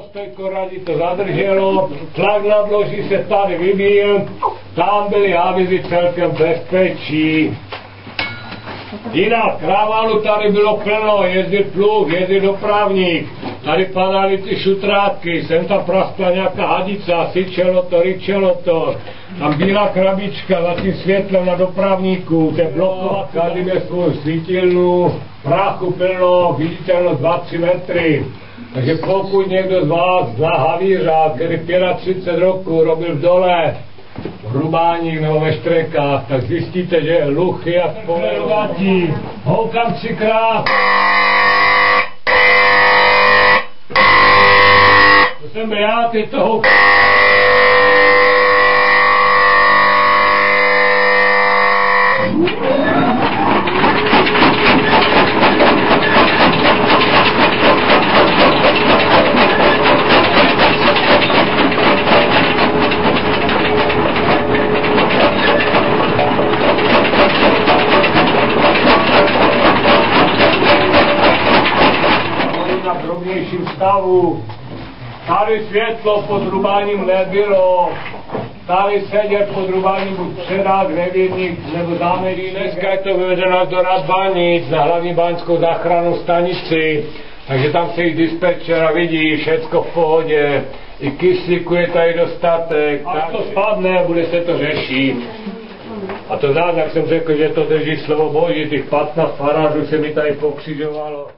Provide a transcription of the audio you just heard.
Stojko radí to zadrželo, tlak nadloží se tady vyvíjel, tam byly avizy celkem bezpečí. Jinak krávalu tady bylo plno, jezdil pluk, jezdil dopravník, tady padaly ty šutrátky, sem tam praskla nějaká hadica, syčelo to, ryčelo to. Tam bílá krabička za tím světlem na dopravníku, ten blokovat, každý měl svou svítilnu, práchu plno, viditelnost 2-3 metry. Takže pokud někdo z vás zná havířa, který 35 roků robil v dole, v Hrubáních nebo ve Štrekách, tak zjistíte, že je hluchý a spolerovatí. Houkám 3krát. To jsem já, ty to houkám. Na drobnějším stavu. Tady světlo pod Hrubáním nebylo. Tady seděl pod Hrubáním buď předák, nevědník nebo zámedí. Dneska je to vyvedeno do Radbanic na hlavní báňskou záchrannou stanici. Takže tam se jich dispečer a vidí, všecko v pohodě. I kyslíku je tady dostatek. Až to spadne, bude se to řešit. A to zás, jak jsem řekl, že to drží slovo Boží, těch 15 farářů se mi tady pokřižovalo.